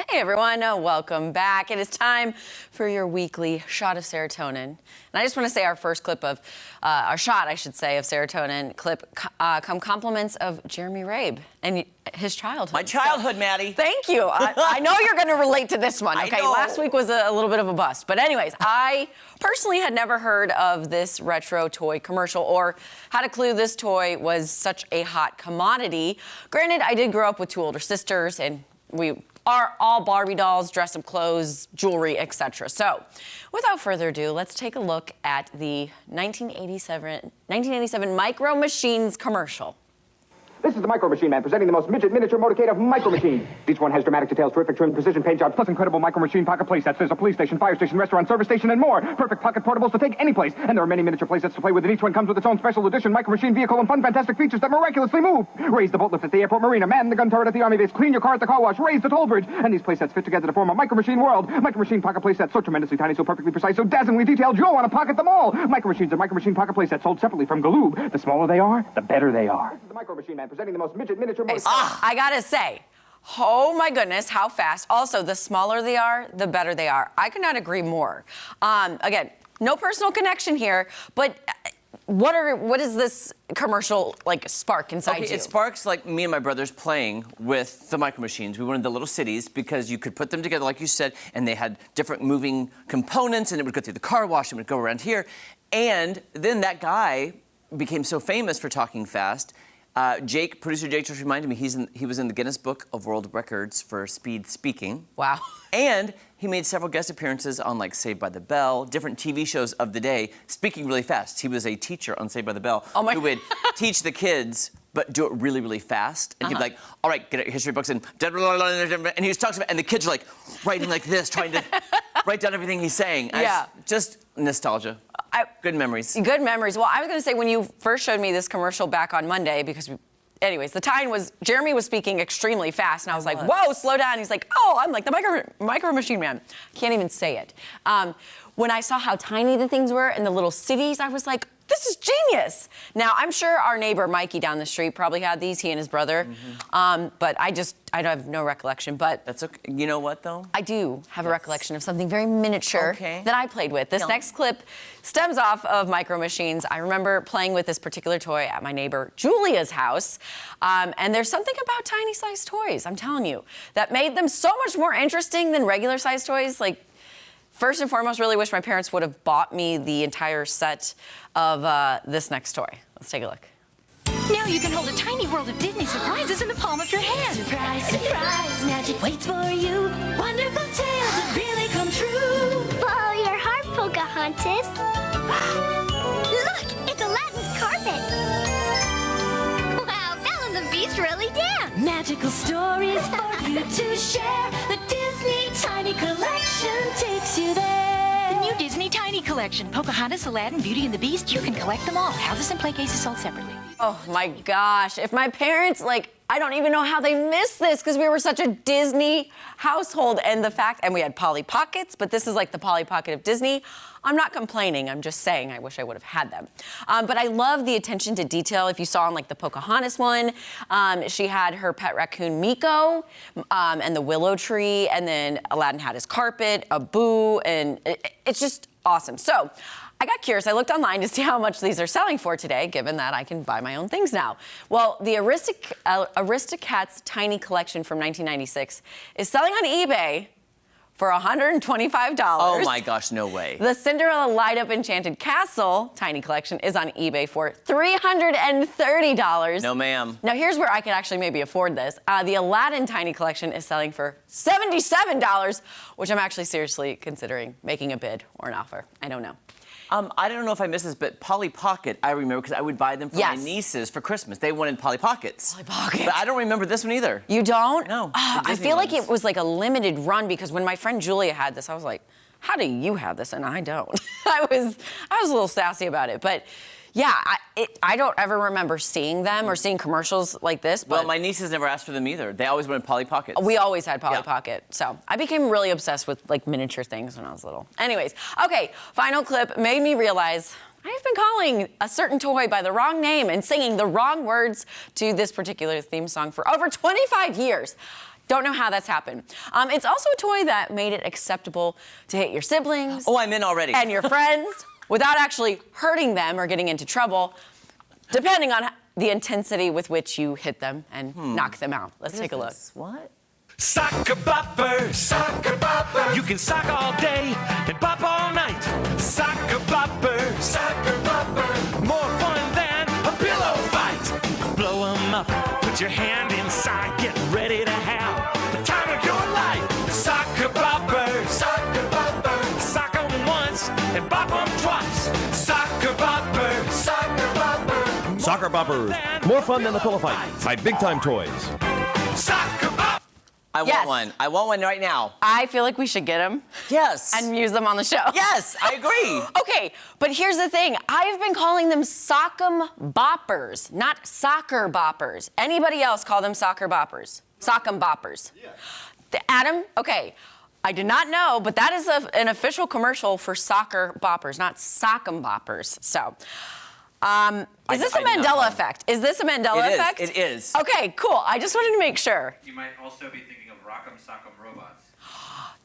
Hey everyone, welcome back. It is time for your weekly shot of serotonin. And I just want to say our first clip of, our shot, I should say, of serotonin clip come compliments of Jeremy Rabe and his childhood. My childhood, Maddie. Thank you. I know you're going to relate to this one. Okay, last week was a little bit of a bust. But anyways, I personally had never heard of this retro toy commercial or had a clue this toy was such a hot commodity. Granted, I did grow up with two older sisters and we are all Barbie dolls, dress-up clothes, jewelry, etc. So, without further ado, let's take a look at the 1987 Micro Machines commercial. This is the Micro Machine Man presenting the most midget miniature motorcade of Micro Machines. Each one has dramatic details, terrific trim, precision paint jobs, plus incredible Micro Machine pocket playsets. There's a police station, fire station, restaurant, service station, and more. Perfect pocket portables to take any place. And there are many miniature playsets to play with, and each one comes with its own special edition Micro Machine vehicle and fun, fantastic features that miraculously move. Raise the boat lift at the airport marina, man the gun turret at the army base, clean your car at the car wash, raise the toll bridge. And these playsets fit together to form a Micro Machine world. Micro Machine pocket playsets, so tremendously tiny, so perfectly precise, so dazzlingly detailed, you'll want to pocket them all. Micro Machines and Micro Machine pocket playsets sold separately from Galoob. The smaller they are, the better they are. This is the Micro Machine Man presenting the most midget miniature motorcade. I gotta say, oh my goodness, how fast. Also, the smaller they are, the better they are. I could not agree more. Again, no personal connection here, but what is this commercial like spark inside you? It sparks like me and my brothers playing with the Micro Machines. We wanted the little cities because you could put them together, like you said, and they had different moving components, and it would go through the car wash, and it would go around here. And then that guy became so famous for talking fast. Producer Jake just reminded me he was in the Guinness Book of World Records for speed speaking. Wow. And he made several guest appearances on like Saved by the Bell, different TV shows of the day, speaking really fast. He was a teacher on Saved by the Bell who would teach the kids but do it really, really fast. And he'd be like, all right, get out your history books and he was talking about, and the kids are like writing like this, trying to write down everything he's saying. Yeah. Just nostalgia. Good memories. Good memories. Well, I was going to say, when you first showed me this commercial back on Monday, because, anyways, the time was, Jeremy was speaking extremely fast, and I was like, whoa, slow down. He's like, oh, I'm like the Micro Machine Man. Can't even say it. When I saw how tiny the things were in the little cities, I was like, this is genius. Now, I'm sure our neighbor Mikey down the street probably had these, he and his brother. But I have no recollection. But that's okay. You know what, though? I do have a recollection of something very miniature that I played with. This next clip stems off of Micro Machines. I remember playing with this particular toy at my neighbor Julia's house. And there's something about tiny sized toys, I'm telling you, that made them so much more interesting than regular sized toys. Like, first and foremost, really wish my parents would have bought me the entire set of this next toy. Let's take a look. Now you can hold a tiny world of Disney surprises in the palm of your hand. Surprise, surprise, magic waits for you. Wonderful tales that really come true. Follow your heart, Pocahontas. Look, it's Aladdin's carpet. Wow, Belle and the Beast really dance. Magical stories for you to share. The Disney Tiny Collection takes you there. The new Disney Tiny Collection. Pocahontas, Aladdin, Beauty and the Beast. You can collect them all. Houses and play cases sold separately. Oh my gosh, if my parents, like, I don't even know how they missed this because we were such a Disney household, and the fact, and we had Polly Pockets, but this is like the Polly Pocket of Disney. I'm not complaining, I'm just saying I wish I would have had them. But I love the attention to detail. If you saw on like the Pocahontas one, she had her pet raccoon Miko, and the willow tree, and then Aladdin had his carpet, a boo, and it's just awesome. So, I got curious. I looked online to see how much these are selling for today, given that I can buy my own things now. Well, the Aristocats Tiny Collection from 1996 is selling on eBay for $125. Oh my gosh, no way. The Cinderella Light Up Enchanted Castle Tiny Collection is on eBay for $330. No, ma'am. Now, here's where I could actually maybe afford this. The Aladdin Tiny Collection is selling for $77, which I'm actually seriously considering making a bid or an offer. I don't know. I don't know if I missed this, but Polly Pocket, I remember, because I would buy them for my nieces for Christmas. They wanted Polly Pockets. Polly Pockets. But I don't remember this one either. You don't? No. I feel like it was like a limited run, because when my friend Julia had this, I was like, how do you have this and I don't? I was a little sassy about it, but yeah, I don't ever remember seeing them or seeing commercials like this. But well, my nieces never asked for them either. They always wanted Polly Pockets. We always had Polly Pocket. So I became really obsessed with like miniature things when I was little. Anyways, okay, final clip made me realize I've been calling a certain toy by the wrong name and singing the wrong words to this particular theme song for over 25 years. Don't know how that's happened. It's also a toy that made it acceptable to hit your siblings. Oh, I'm in already. And your friends without actually hurting them or getting into trouble, depending on the intensity with which you hit them and knock them out. Let's take a look. What? Soccer boppers, soccer boppers. You can sock all day and bop all night. Soccer boppers, soccer boppers. More fun than a pillow fight. Blow 'em up, put your hand inside, get ready to have the time of your life. Soccer boppers, soccer boppers. Sock 'em once and bop 'em twice. Soccer boppers, soccer boppers. Soccer Boppers. More fun than a pillow fight. By Big Time Toys. Soccer boppers. I Yes. want one. I want one right now. I feel like we should get them Yes. and use them on the show. Yes, I agree. Okay, but here's the thing. I've been calling them sock'em boppers, not soccer boppers. Anybody else call them soccer boppers? Sock'em boppers. Yeah. Adam, okay, I did not know, but that is an official commercial for soccer boppers, not sock'em boppers. So, is this a I did not Mandela know. effect? Is this a Mandela It is, effect? it is. Okay, cool. I just wanted to make sure. You might also be thinking of Rock'em Sock'em Robots.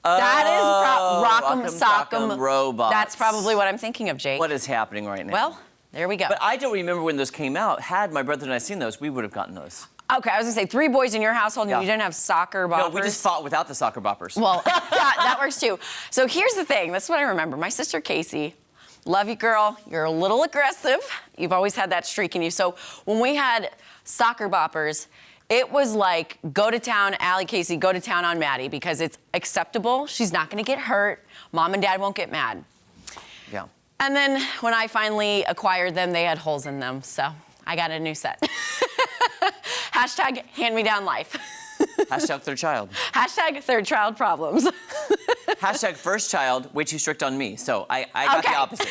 That is Rock'em Rock'em Sock'em Sock'em Robots. That's probably what I'm thinking of, Jake. What is happening right now? Well, there we go. But I don't remember when those came out. Had my brother and I seen those, we would have gotten those. Okay, I was gonna say 3 boys in your household and Yeah. you didn't have soccer boppers. No, we just fought without the soccer boppers. Well, that works too. So here's the thing. That's what I remember. My sister Casey, love you, girl. You're a little aggressive. You've always had that streak in you. So when we had soccer boppers, it was like, go to town, Allie, Casey, go to town on Maddie because it's acceptable. She's not gonna get hurt. Mom and Dad won't get mad. Yeah. And then when I finally acquired them, they had holes in them. So I got a new set. Hashtag hand-me-down life. Hashtag third child. Hashtag third child problems. Hashtag first child, way too strict on me. So I got Okay. the opposite.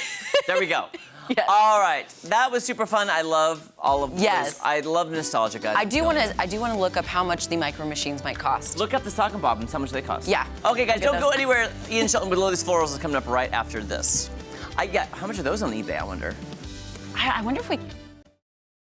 There we go. Yes. All right. That was super fun. I love all of Yes. this. I love nostalgia, guys. I do want to look up how much the micro machines might cost. Look up the sock and bob and how much they cost. Yeah. Okay, guys, Get don't go those. anywhere. Ian Shelton with Lily's Florals is coming up right after this. How much are those on eBay, I wonder? I wonder if we